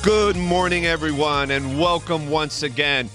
Good morning, everyone, and welcome once again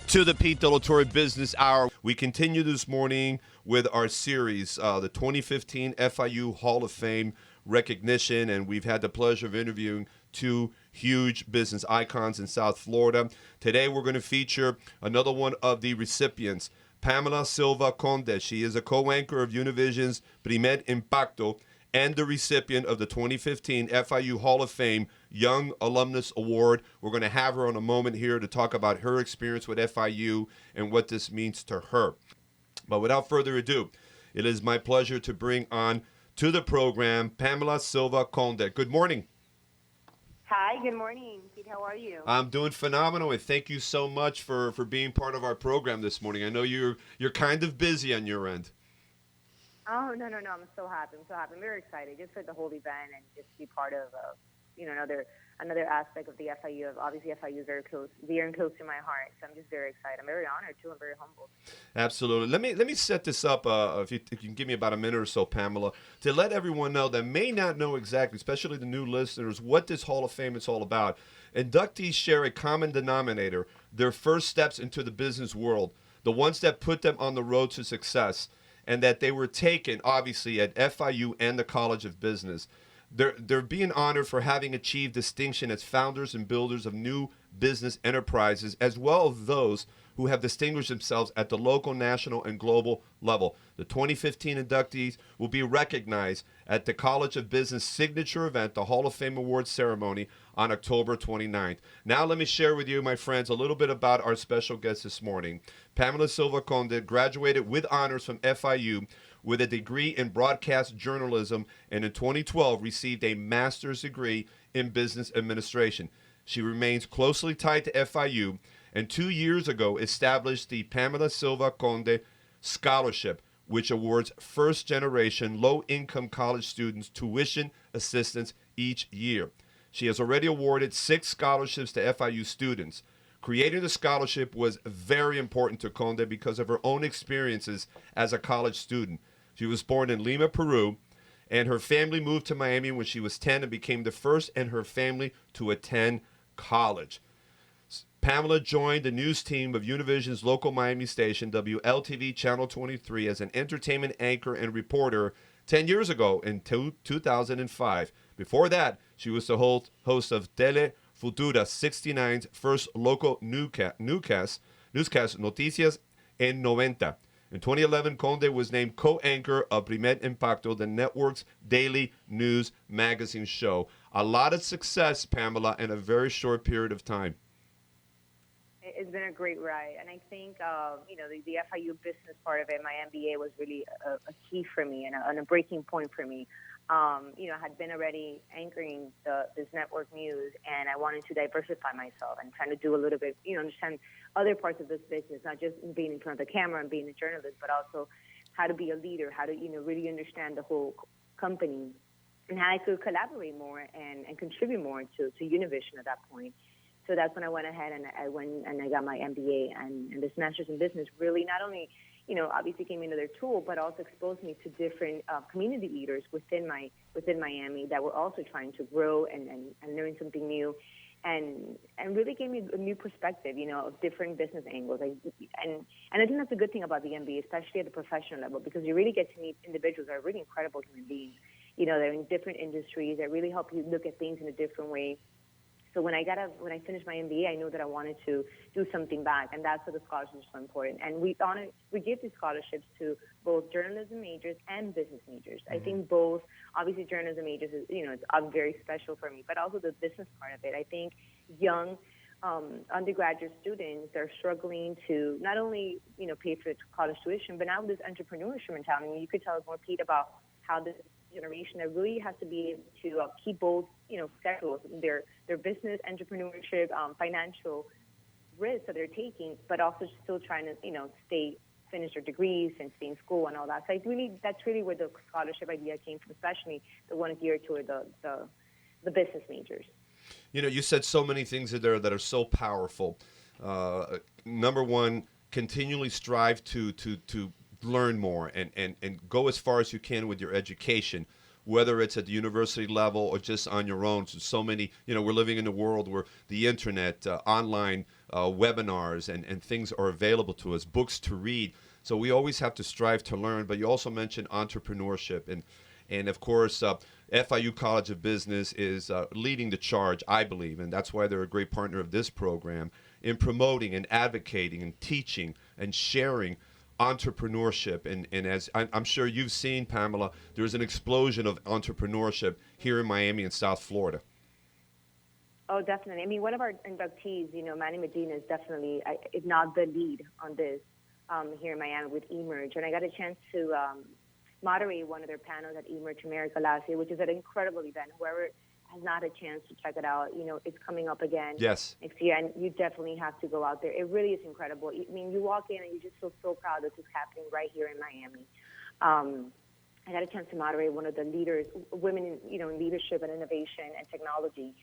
to the Pete Torre Business Hour. We continue this morning with our series, the 2015 FIU Hall of Fame recognition, and we've had the pleasure of interviewing two huge business icons in South Florida. Today, we're going to feature another one of the recipients, Pamela Silva Conde. She is a co-anchor of Univision's Primer Impacto and the recipient of the 2015 FIU Hall of Fame Young Alumnus Award. We're going to have her on a moment here to talk about her experience with FIU and what this means to her. But without further ado, it is my pleasure to bring on to the program Pamela Silva Conde. Good morning. Hi, good morning, Pete. How are you? I'm doing phenomenal, and thank you so much for being part of our program this morning. I know you're kind of busy on your end. Oh, no. I'm so happy. I'm very excited just for the whole event and just be part of, another aspect of the FIU. Obviously, FIU is very close, dear and close to my heart. So I'm just very excited. I'm very honored, too. I'm very humbled. Absolutely. Let me set this up, if you can give me about a minute or so, Pamela, to let everyone know that may not know exactly, especially the new listeners, what this Hall of Fame is all about. Inductees share a common denominator, their first steps into the business world, the ones that put them on the road to success, and that they were taken, obviously, at FIU and the College of Business. They're being honored for having achieved distinction as founders and builders of new business enterprises, as well as those who have distinguished themselves at the local, national, and global level. The 2015 inductees will be recognized at the College of Business signature event, the Hall of Fame Awards ceremony, on October 29th. Now let me share with you, my friends, a little bit about our special guest this morning. Pamela Silva Conde graduated with honors from FIU with a degree in broadcast journalism, and in 2012 received a master's degree in business administration. She remains closely tied to FIU, and 2 years ago established the Pamela Silva Conde Scholarship, which awards first-generation low-income college students tuition assistance each year. She has already awarded 6 scholarships to FIU students. Creating the scholarship was very important to Conde because of her own experiences as a college student. She was born in Lima, Peru, and her family moved to Miami when she was 10 and became the first in her family to attend college. Pamela joined the news team of Univision's local Miami station, WLTV Channel 23, as an entertainment anchor and reporter 10 years ago in 2005. Before that, she was the host of Tele Futura 69's first local newscast, Noticias en 90. In 2011, Conde was named co-anchor of Primer Impacto, the network's daily news magazine show. A lot of success, Pamela, in a very short period of time. It's been a great ride, and I think the FIU business part of it, my MBA, was really a key for me and a breaking point for me. I had been already anchoring this network news, and I wanted to diversify myself and trying to do a little bit, understand other parts of this business, not just being in front of the camera and being a journalist, but also how to be a leader, how to, really understand the whole company, and how I could collaborate more and contribute more to Univision at that point. So that's when I went ahead and I got my MBA, and this master's in business really not only, obviously came into their tool, but also exposed me to different community leaders within Miami that were also trying to grow and learn something new, and really gave me a new perspective, of different business angles. And I think that's a good thing about the MBA, especially at the professional level, because you really get to meet individuals that are really incredible human beings. They're in different industries that really help you look at things in a different way. So when I finished my MBA, I knew that I wanted to do something back, and that's why the scholarships are so important. And we give these scholarships to both journalism majors and business majors. Mm-hmm. I think both, obviously journalism majors is, it's very special for me, but also the business part of it. I think young undergraduate students are struggling to not only, pay for college tuition, but now with this entrepreneurship mentality. You could tell us more, Pete, about how this generation that really has to be able to keep both, schedules, their business, entrepreneurship, financial risks that they're taking, but also still trying to, finish their degrees and stay in school and all that. So that's really where the scholarship idea came from, especially the one geared toward the business majors. You said so many things in there that are so powerful. Number one, continually strive to learn more and go as far as you can with your education. whether it's at the university level or just on your own. So many, we're living in a world where the internet, online webinars, and things are available to us, books to read. So we always have to strive to learn. But you also mentioned entrepreneurship, and of course, FIU College of Business is leading the charge, I believe, and that's why they're a great partner of this program in promoting and advocating and teaching and sharing entrepreneurship. And as I'm sure you've seen, Pamela, there's an explosion of entrepreneurship here in Miami and South Florida. Oh, definitely. I mean, one of our inductees, Manny Medina, is definitely, if not the lead on this here in Miami with Emerge. And I got a chance to moderate one of their panels at Emerge America last year, which is an incredible event. Whoever has not had a chance to check it out, it's coming up again Yes. next year, and you definitely have to go out there. It really is incredible. I mean, you walk in and you just feel so proud that this is happening right here in Miami. I got a chance to moderate one of the leaders, women in leadership and innovation and technology.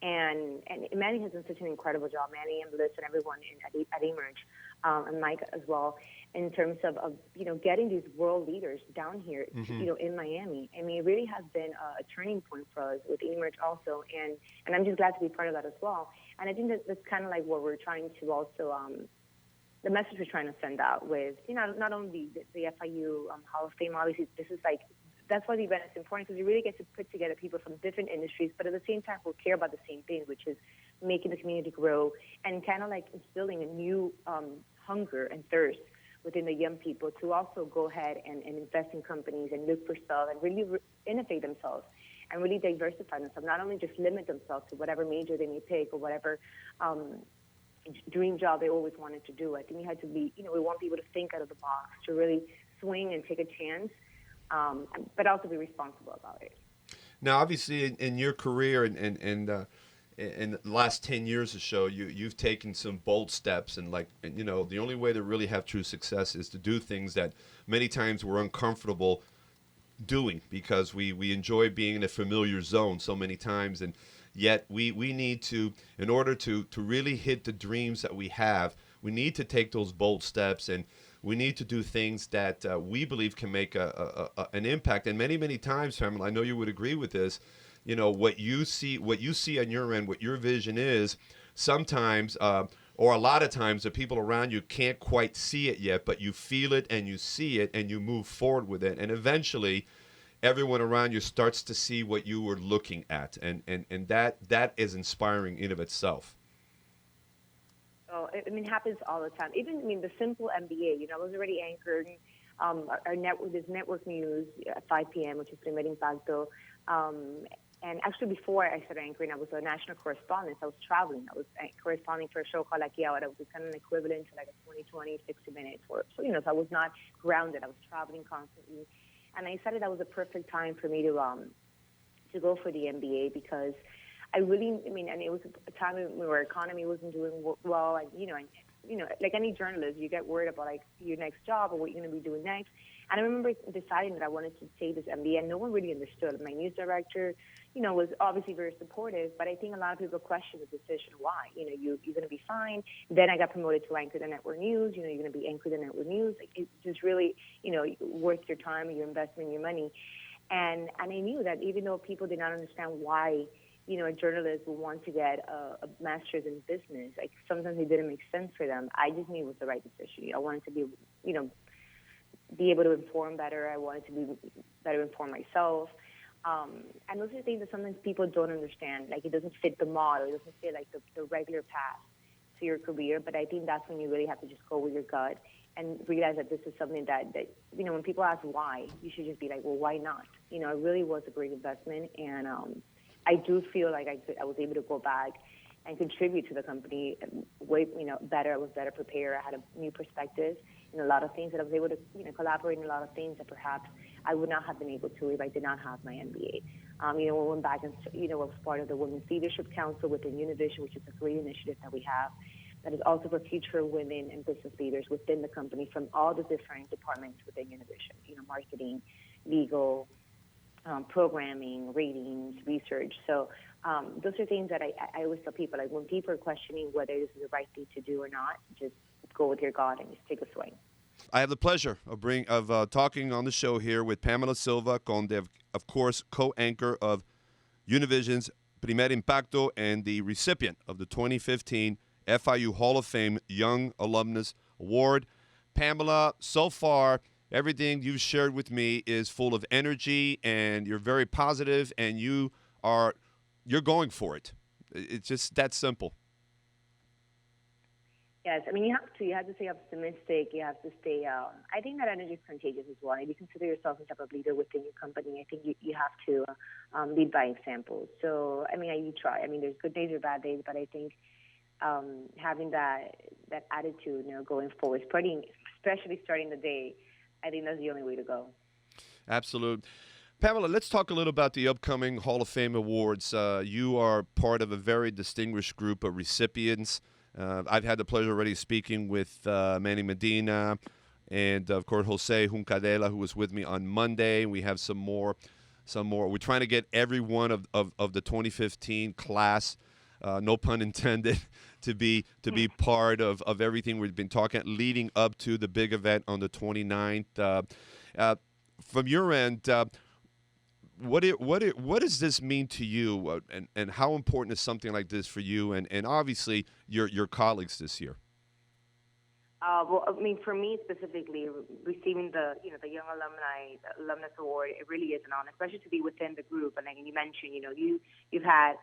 And Manny has done such an incredible job, Manny and Bliss and everyone at Emerge, and Mike as well, in terms of getting these world leaders down here, in Miami. I mean, it really has been a turning point for us with Emerge also, and I'm just glad to be part of that as well. And I think that's kind of like what we're trying to also, the message we're trying to send out with, not only the FIU Hall of Fame, obviously, this is like, that's why the event is important, because you really get to put together people from different industries, but at the same time, who care about the same thing, which is making the community grow and kind of like instilling a new hunger and thirst within the young people to also go ahead and invest in companies and look for stuff and really innovate themselves and really diversify themselves, not only just limit themselves to whatever major they may pick or whatever dream job they always wanted to do. I think you had to be, we want people to think out of the box, to really swing and take a chance, but also be responsible about it. Now, obviously, in your career and in the last 10 years or so, you've taken some bold steps, and the only way to really have true success is to do things that many times we're uncomfortable doing, because we enjoy being in a familiar zone so many times, and yet we need to, in order to really hit the dreams that we have, we need to take those bold steps, and we need to do things that we believe can make an impact. And many times, Pamela, I know you would agree with this, what you see on your end, what your vision is, sometimes or a lot of times the people around you can't quite see it yet, but you feel it and you see it and you move forward with it, and eventually everyone around you starts to see what you were looking at, and that is inspiring in of itself. Oh, it happens all the time. Even, the simple MBA, I was already anchored our network, this network news at 5 p.m., which is Primer Impacto. And actually, before I started anchoring, I was a national correspondent. I was traveling. I was corresponding for a show called Aquí Ahora, which was kind of an equivalent to like a 20, 60 minutes. So, so I was not grounded. I was traveling constantly. And I decided that was a perfect time for me to go for the MBA, because I really, and it was a time where our economy wasn't doing well, and like any journalist, you get worried about like your next job or what you're going to be doing next. And I remember deciding that I wanted to take this MBA, and no one really understood. My news director, was obviously very supportive, but I think a lot of people questioned the decision. Why? You're going to be fine. Then I got promoted to anchor the network news. You're going to be anchored the network news. Like, it's just really, worth your time, your investment, your money. And I knew that even though people did not understand why, a journalist would want to get a master's in business, like sometimes it didn't make sense for them. I just knew it was the right decision. I wanted to be, be able to inform better. I wanted to be better inform myself. And those are things that sometimes people don't understand. Like, it doesn't fit the model. It doesn't fit like the regular path to your career. But I think that's when you really have to just go with your gut and realize that this is something that when people ask why, you should just be like, well, why not? It really was a great investment. And I do feel like I was able to go back and contribute to the company way, better. I was better prepared. I had a new perspective in a lot of things, that I was able to, collaborate in a lot of things that perhaps I would not have been able to if I did not have my MBA. We went back and, was part of the Women's Leadership Council within Univision, which is a great initiative that we have that is also for future women and business leaders within the company from all the different departments within Univision, marketing, legal, programming, ratings, research. So those are things that I always tell people, like when people are questioning whether this is the right thing to do or not, just go with your God and just take a swing. I have the pleasure of talking on the show here with Pamela Silva Conde of of course, co-anchor of Univision's Primer Impacto and the recipient of the 2015 FIU Hall of Fame Young Alumnus Award. Pamela, so far, everything you've shared with me is full of energy, and you're very positive, and you're going for it. It's just that simple. Yes, I mean you have to. You have to stay optimistic. You have to stay. I think that energy is contagious as well. If you consider yourself a type of leader within your company, I think you have to lead by example. So I mean, you try. I mean, there's good days or bad days, but I think having that attitude, going forward, especially starting the day, I think that's the only way to go. Absolute. Pamela, let's talk a little about the upcoming Hall of Fame awards. You are part of a very distinguished group of recipients. I've had the pleasure already speaking with Manny Medina and, of course, Jose Juncadela, who was with me on Monday. We have some more. We're trying to get every one of the 2015 class, no pun intended, to be part of everything we've been talking, leading up to the big event on the 29th. From your end, what does this mean to you, and how important is something like this for you and obviously your colleagues this year? Well, I mean, for me specifically, receiving the Young Alumnus Award, it really is an honor, especially to be within the group. And like you mentioned, you've had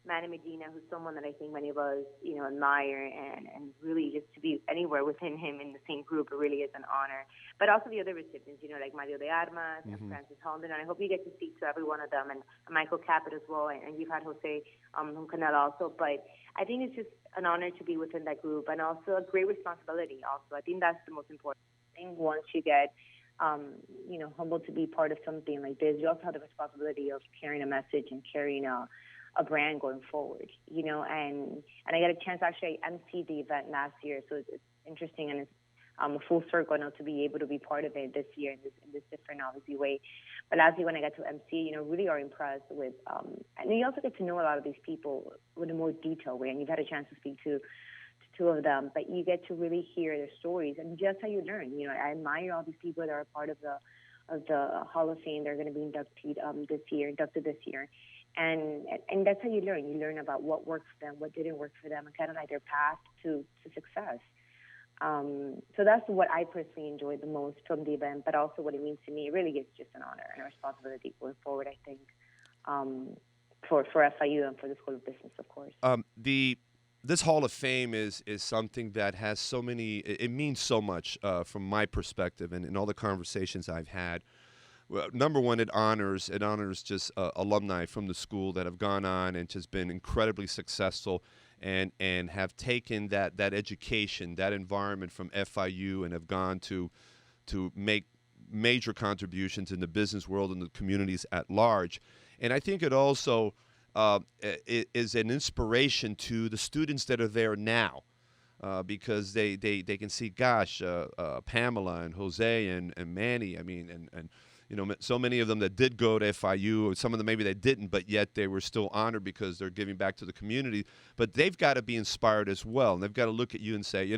Manny Medina, who's someone that I think many of us, admire, and really just to be anywhere within him in the same group, it really is an honor. But also the other recipients, like Mario de Armas and Francis Holden, and I hope you get to speak to every one of them, and Michael Caput as well, and you've had Jose Juncanel also. But I think it's just an honor to be within that group, and also a great responsibility also. I think that's the most important thing. Once you get humbled to be part of something like this, you also have the responsibility of carrying a message and carrying a brand going forward, and I got a chance to actually MC the event last year, so it's interesting, and it's a full circle now to be able to be part of it this year in this different, obviously, way. But last year when I got to MC, really are impressed with, and you also get to know a lot of these people with a more detailed way, and you've had a chance to speak to two of them, but you get to really hear their stories, and just how you learn. I admire all these people that are a part of the Hall of Fame. They're going to be inducted this year. And that's how you learn. You learn about what worked for them, what didn't work for them, and kind of like their path to success. So that's what I personally enjoyed the most from the event, but also what it means to me. It really is just an honor and a responsibility going forward, I think, for FIU and for the School of Business, of course. This Hall of Fame is something that has so many. It means so much from my perspective, and in all the conversations I've had. Well, number one, it honors just alumni from the school that have gone on and just been incredibly successful and have taken that education, that environment from FIU and have gone to make major contributions in the business world and the communities at large. And I think it also is an inspiration to the students that are there now. Because they can see, gosh, Pamela and Jose and Manny, I mean, and so many of them that did go to FIU, some of them maybe they didn't, but yet they were still honored because they're giving back to the community. But they've got to be inspired as well, and they've got to look at you and say,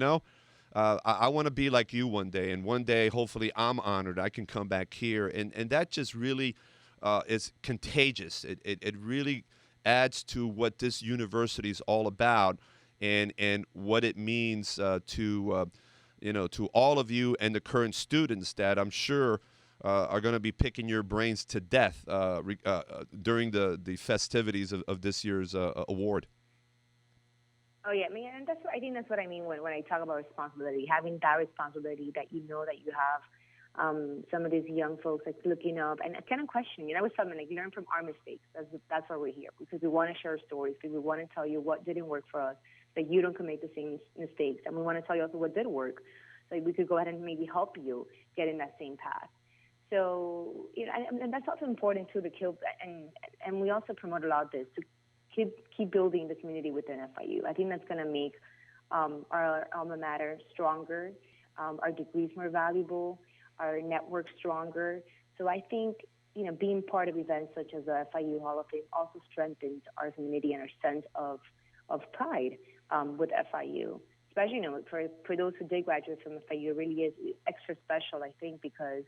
I want to be like you one day, and one day, hopefully, I'm honored. I can come back here, and that just really is contagious. It really adds to what this university is all about. And what it means to all of you and the current students that I'm sure are going to be picking your brains to death during the festivities of this year's award. Oh yeah, I mean, and I think that's what I mean when I talk about responsibility. Having that responsibility that you have some of these young folks like looking up and kind of questioning. I was something like learn from our mistakes. That's why we're here, because we want to share stories, because we want to tell you what didn't work for us, that you don't commit the same mistakes, and we want to tell you also what did work, so we could go ahead and maybe help you get in that same path. So and that's also important too. And we also promote a lot of this to keep building the community within FIU. I think that's going to make our alma mater stronger, our degrees more valuable, our network stronger. So I think, being part of events such as the FIU Hall of Fame also strengthens our community and our sense of pride with FIU. Especially, for those who did graduate from FIU, it really is extra special, I think, because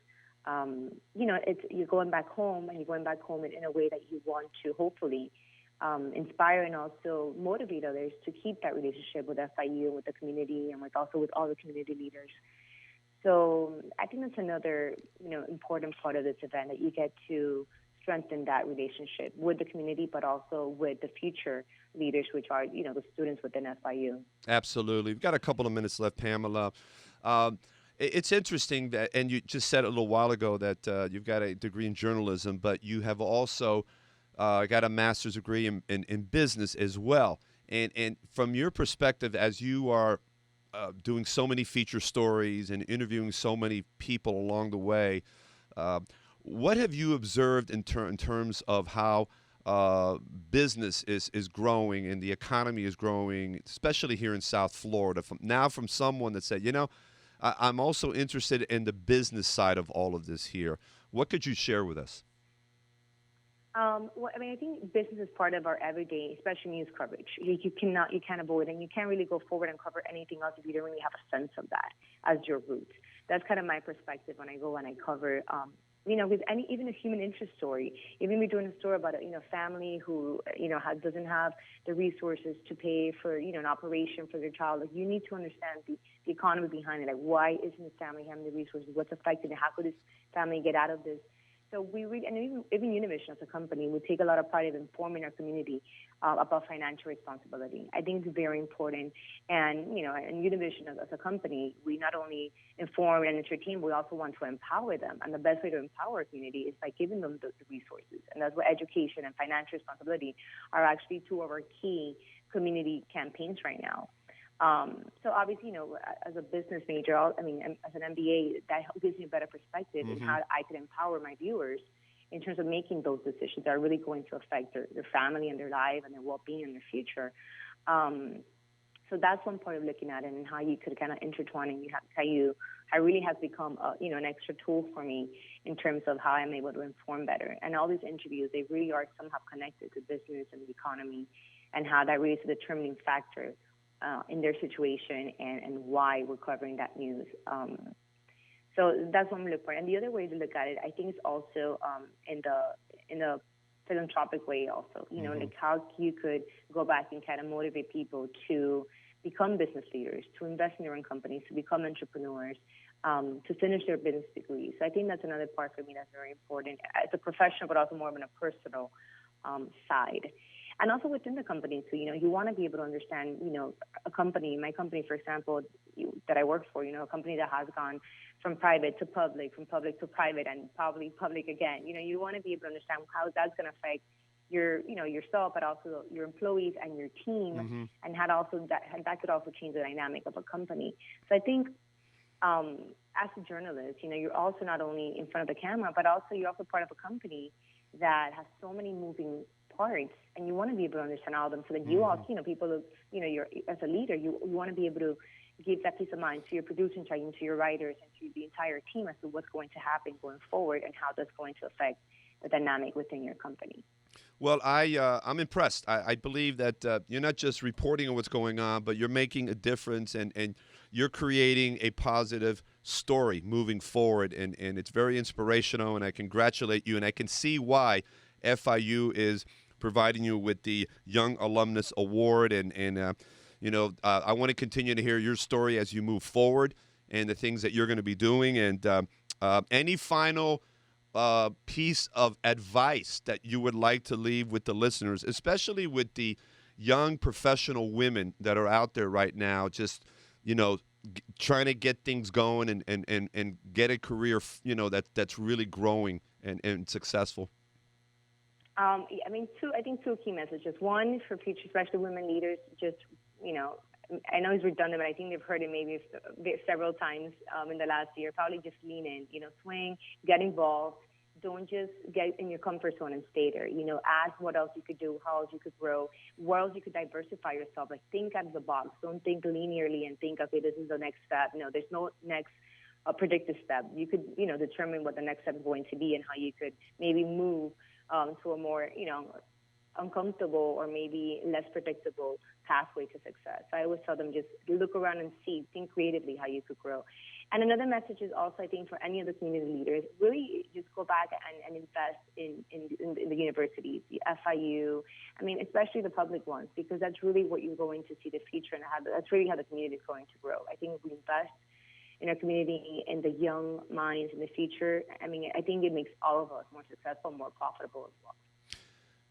you're going back home, and you're going back home in a way that you want to hopefully inspire and also motivate others to keep that relationship with FIU, with the community, and with all the community leaders. So I think that's another, important part of this event, that you get to strengthen that relationship with the community, but also with the future leaders, which are, the students within FIU. Absolutely. We've got a couple of minutes left, Pamela. It's interesting that, and you just said a little while ago that you've got a degree in journalism, but you have also got a master's degree in business as well. And from your perspective, as you are doing so many feature stories and interviewing so many people along the way, what have you observed in terms of how business is growing and the economy is growing, especially here in South Florida? From someone that said, I'm also interested in the business side of all of this here. What could you share with us? I think business is part of our everyday, especially news coverage. You can't avoid it, and you can't really go forward and cover anything else if you don't really have a sense of that as your roots. That's kind of my perspective when I go and I cover, with even a human interest story. Even we're doing a story about a family who doesn't have the resources to pay for an operation for their child. Like, you need to understand the economy behind it. Like, why isn't this family having the resources? What's affecting it? How could this family get out of this? So we really, and even Univision as a company, we take a lot of pride in informing our community about financial responsibility. I think it's very important. And, and Univision as a company, we not only inform and entertain, we also want to empower them. And the best way to empower our community is by giving them the resources. And that's why education and financial responsibility are actually two of our key community campaigns right now. So obviously, as a business major, as an MBA, that gives me a better perspective in how I can empower my viewers in terms of making those decisions that are really going to affect their family and their life and their well-being and their future. So that's one part of looking at it, and how you could kind of intertwine, and how really has become an extra tool for me in terms of how I'm able to inform better. And all these interviews, they really are somehow connected to business and the economy, and how that really is a determining factor in their situation, and why we're covering that news. So that's one look for it. And the other way to look at it, I think, is also in the philanthropic way also. Like how you could go back and kind of motivate people to become business leaders, to invest in their own companies, to become entrepreneurs, to finish their business degrees. So I think that's another part for me that's very important as a professional, but also more on a personal side. And also within the company too, you want to be able to understand, a company, my company, for example, that I work for, a company that has gone from private to public, from public to private, and probably public again. You want to be able to understand how that's going to affect yourself, but also your employees and your team, and how that could also change the dynamic of a company. So I think, as a journalist, you're also not only in front of the camera, but also you're also part of a company that has so many moving parts, and you want to be able to understand all of them, so that you all, people, you're, as a leader, you want to be able to give that peace of mind to your producing team, to your writers, and to the entire team as to what's going to happen going forward, and how that's going to affect the dynamic within your company. Well, I'm impressed. I believe that you're not just reporting on what's going on, but you're making a difference, and you're creating a positive story moving forward, and it's very inspirational, and I congratulate you, and I can see why FIU is providing you with the Young Alumnus Award, and I want to continue to hear your story as you move forward and the things that you're going to be doing. And any final piece of advice that you would like to leave with the listeners, especially with the young professional women that are out there right now, just trying to get things going and get a career that's really growing and successful? I think two key messages. One, for future, especially women leaders, just, I know it's redundant, but I think they've heard it maybe several times in the last year. Probably just lean in, swing, get involved. Don't just get in your comfort zone and stay there. Ask what else you could do, how else you could grow, where else you could diversify yourself. Like, think out of the box. Don't think linearly and think, okay, this is the next step. No, there's no next predictive step. You could, determine what the next step is going to be, and how you could maybe move to a more, uncomfortable or maybe less predictable pathway to success. I always tell them, just look around and think creatively how you could grow. And another message is also, I think, for any of the community leaders, really just go back and invest in the universities, the FIU, I mean, especially the public ones, because that's really what you're going to see the future, and that's really how the community is going to grow. I think if we invest in our community and the young minds in the future, I mean, I think it makes all of us more successful, more profitable as well.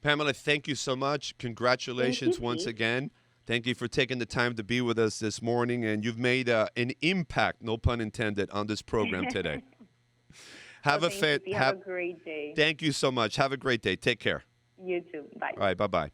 Pamela, thank you so much. Congratulations Thank you, once Steve. again. Thank you for taking the time to be with us this morning, and you've made an impact, no pun intended, on this program today. Have Thank you, Steve. Have a great day. Thank you so much. Have a great day. Take care. You too. Bye. All right, bye-bye.